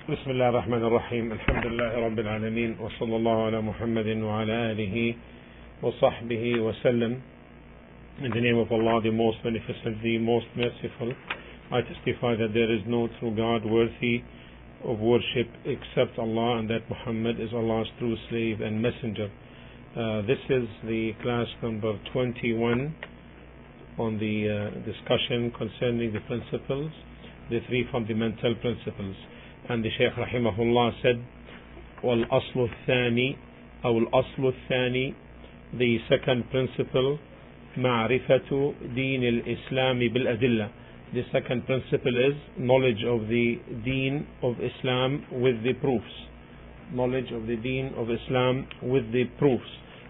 بسم الله الرحمن الرحيم الحمد لله رب العالمين وصلى الله على محمد وعلى آله وصحبه وسلم. In the name of Allah, the most beneficent, the most merciful, I testify that there is no true God worthy of worship except Allah, and that Muhammad is Allah's true slave and messenger. This is the class number 21 on the discussion concerning the principles, the three fundamental principles. And the Shaykh Rahimahullah said, وَالْأَصْلُ الثَّانِي أو الْأَصْلُ الثَّانِي, the second principle, مَعْرِفَةُ دِينِ الْإِسْلَامِ بِالْأَدِلَّةِ. The second principle is knowledge of the deen of Islam with the proofs. Knowledge of the deen of Islam with the proofs.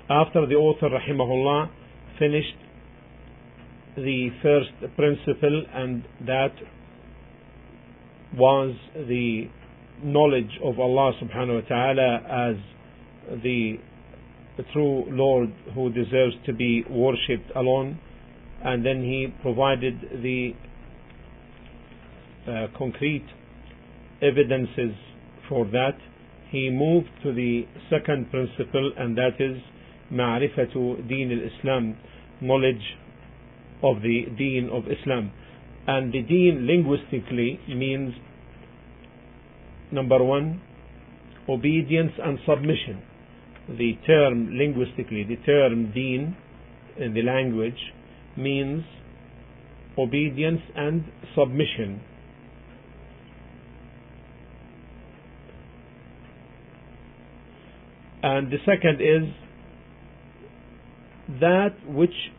After the author Rahimahullah finished the first principle, and that was the knowledge of Allah subhanahu wa ta'ala as the true Lord who deserves to be worshipped alone, and then he provided the concrete evidences for that. He moved to the second principle, and that is ma'rifatu deen al-Islam, knowledge of the deen of Islam. And the deen linguistically means, number one, obedience and submission. The term linguistically, the term deen in the language means obedience and submission. And the second is that which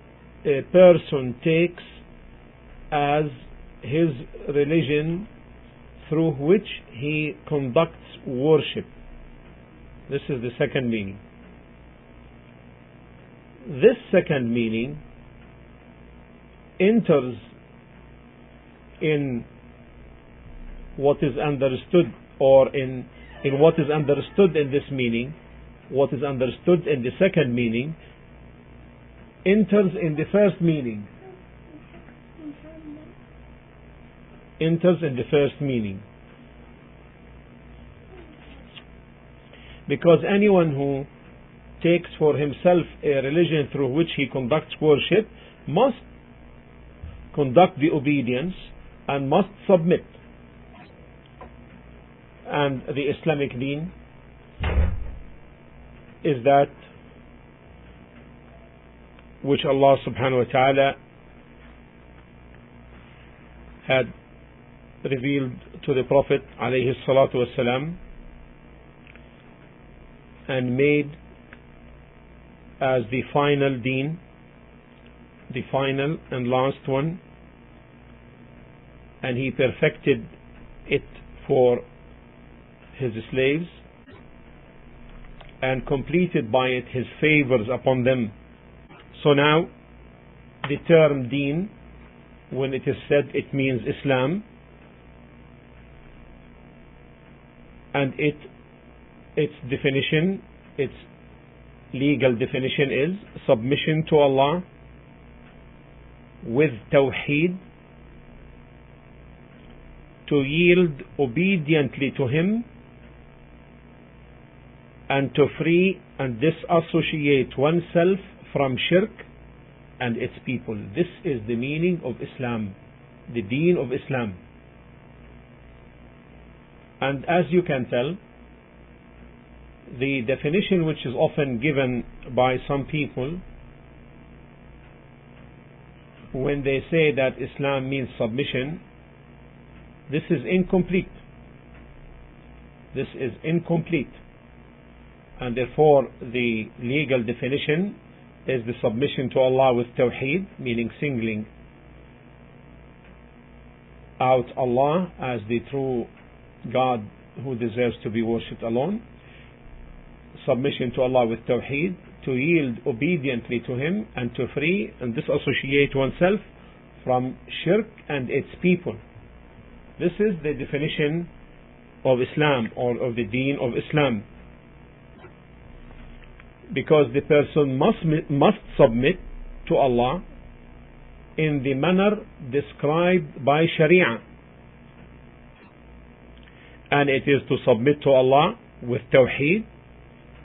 a person takes as his religion through which he conducts worship. This is the second meaning. This second meaning enters in what is understood, or in what is understood in this meaning. What is understood in the second meaning enters in the first meaning. Enters in the first meaning. Because anyone who takes for himself a religion through which he conducts worship must conduct the obedience and must submit. And the Islamic deen is that which Allah subhanahu wa ta'ala had revealed to the Prophet alayhi salatu wasalam and made as the final deen, the final and last one, and he perfected it for his slaves and completed by it his favors upon them. So now the term deen, when it is said, it means Islam, and its definition, its legal definition is submission to Allah with tawheed, to yield obediently to Him, and to free and disassociate oneself from shirk and its people. This is the meaning of Islam, the deen of Islam. And as you can tell, the definition which is often given by some people when they say that Islam means submission, this is incomplete. This is incomplete. And therefore the legal definition is the submission to Allah with tawheed, meaning singling out Allah as the true God who deserves to be worshipped alone. Submission to Allah with tawheed, to yield obediently to Him, and to free and disassociate oneself from shirk and its people. This is the definition of Islam, or of the deen of Islam. Because the person must submit to Allah in the manner described by Sharia. and it is to submit to Allah with tawheed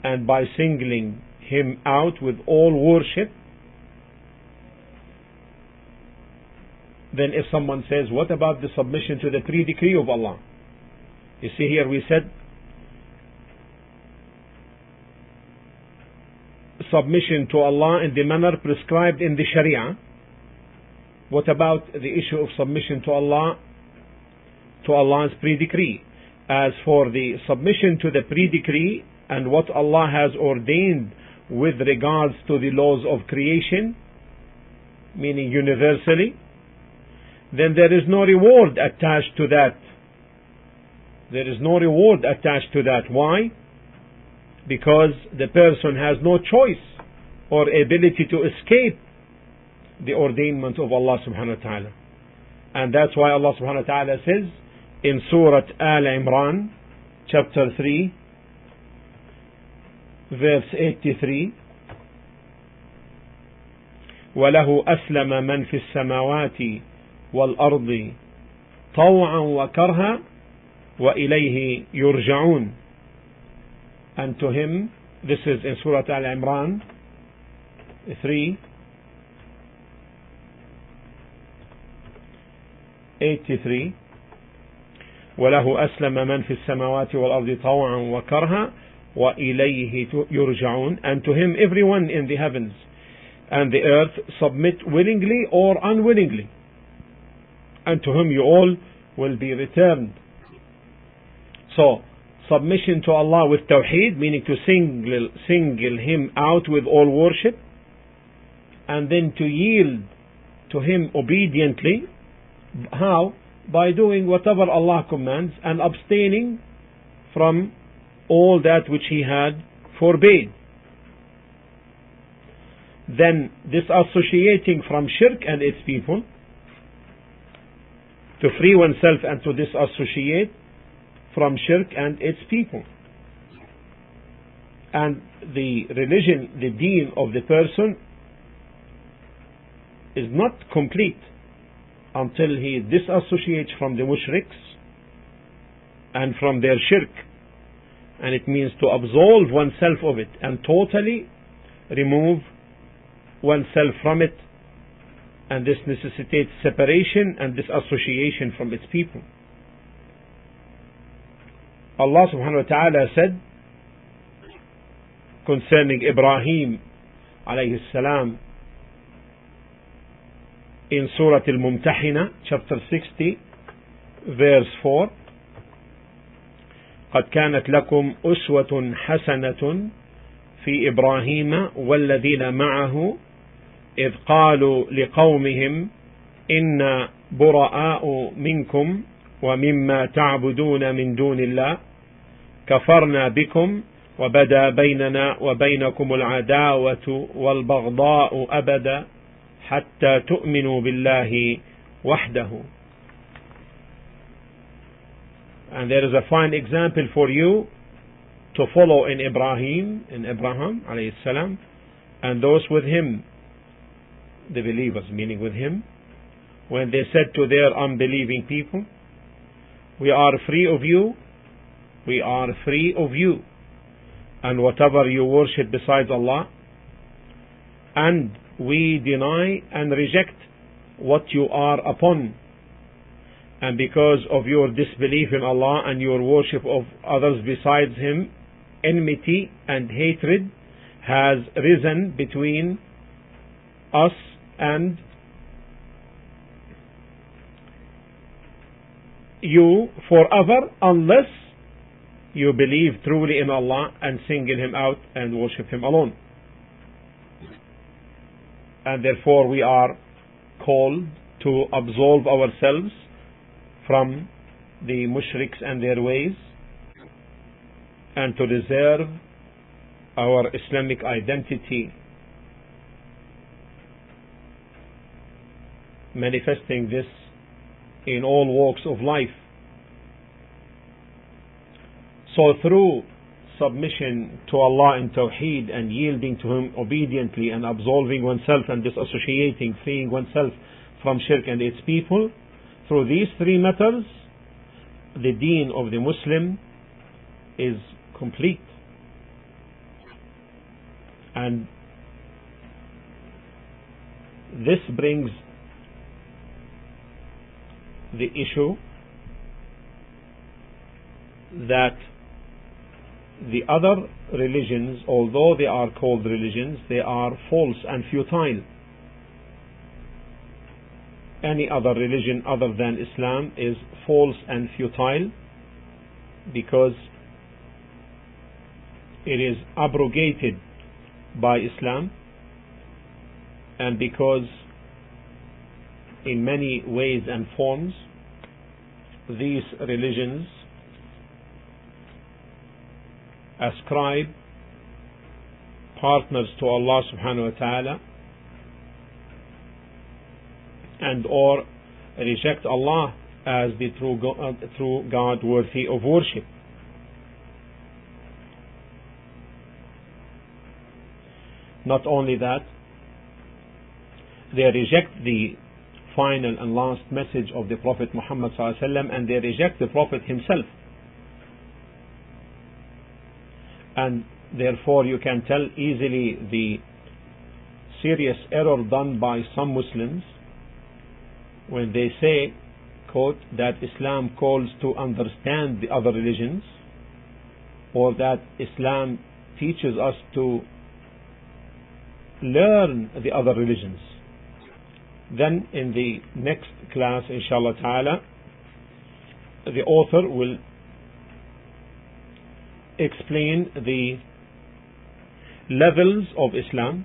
and by singling Him out with all worship. Then if someone says, what about the submission to the pre-decree of Allah? You see here we said submission to Allah in the manner prescribed in the Sharia. What about the issue of submission to Allah, to Allah's pre-decree? As for the submission to the pre-decree and what Allah has ordained with regards to the laws of creation, meaning universally, then there is no reward attached to that. There is no reward attached to that. Why? Because the person has no choice or ability to escape the ordainment of Allah subhanahu wa ta'ala. And that's why Allah subhanahu wa ta'ala says in Surah Al-Imran, chapter 3, verse 83, وَلَهُ أَسْلَمَ مَنْ فِي السَّمَاوَاتِ وَالْأَرْضِ طَوْعًا وَكَرْهًا وَإِلَيْهِ يُرْجَعُونَ. And to Him, this is in Surah Al-Imran 3:83, وَلَهُ أَسْلَمَ مَنْ فِي السَّمَاوَاتِ وَالْأَرْضِ طَوْعًا وَكَرْهًا وَإِلَيْهِ يُرْجَعُونَ. And to Him everyone in the heavens and the earth submit willingly or unwillingly, and to Him you all will be returned. So submission to Allah with tawheed, meaning to single Him out with all worship, and then to yield to Him obediently. How? By doing whatever Allah commands and abstaining from all that which He had forbade. Then disassociating from shirk and its people, to free oneself and to disassociate from shirk and its people. And the religion, the deen of the person is not complete until he disassociates from the mushriks and from their shirk. And it means to absolve oneself of it and totally remove oneself from it. And this necessitates separation and disassociation from its people. Allah subhanahu wa ta'ala said concerning Ibrahim alayhi salam in Surah Al-Mumtahina, chapter 60, verse 4, قد كانت لكم أسوة حسنة في إبراهيم والذين معه إذ قالوا لقومهم إنا براء منكم ومما تعبدون من دون الله كفرنا بكم وبدا بيننا وبينكم العداوة والبغضاء أبدا حتى تؤمنوا بالله وحده. And there is a fine example for you to follow in Abraham alayhi salam, and those with him, the believers, meaning with him, when they said to their unbelieving people, we are free of you, we are free of you, and whatever you worship besides Allah, and we deny and reject what you are upon. And because of your disbelief in Allah and your worship of others besides Him, enmity and hatred has risen between us and you forever, unless you believe truly in Allah and single Him out and worship Him alone. And therefore we are called to absolve ourselves from the mushriks and their ways, and to reserve our Islamic identity, manifesting this in all walks of life. So through submission to Allah in Tawheed and yielding to Him obediently and absolving oneself and disassociating, freeing oneself from shirk and its people, through these three methods, the deen of the Muslim is complete. And this brings the issue that the other religions, although they are called religions, they are false and futile. Any other religion other than Islam is false and futile because it is abrogated by Islam, and because in many ways and forms these religions ascribe partners to Allah subhanahu wa ta'ala and or reject Allah as the true God worthy of worship. Not only that, they reject the final and last message of the Prophet Muhammad sallallahu alaihi wasallam, and they reject the Prophet himself. And therefore you can tell easily the serious error done by some Muslims when they say, quote, that Islam calls to understand the other religions, or that Islam teaches us to learn the other religions. Then in the next class, inshallah ta'ala, the author will explain the levels of Islam,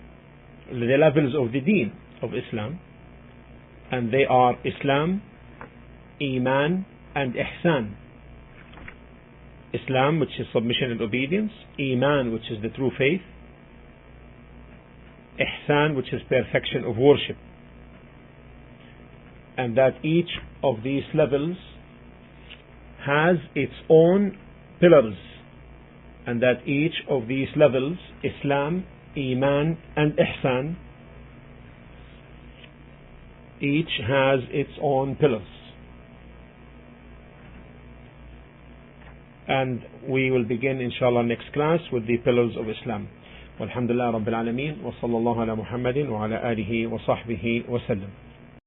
the levels of the deen of Islam, and they are Islam, Iman, and Ihsan. Islam, which is submission and obedience; Iman, which is the true faith; Ihsan, which is perfection of worship. And that each of these levels has its own pillars, and that each of these levels, Islam, Iman, and Ihsan, each has its own pillars. And we will begin inshallah next class with the pillars of Islam. Walhamdulillah Rabbil Alameen, wa sallallahu ala Muhammadin wa ala alihi wa sahbihi wa sallam.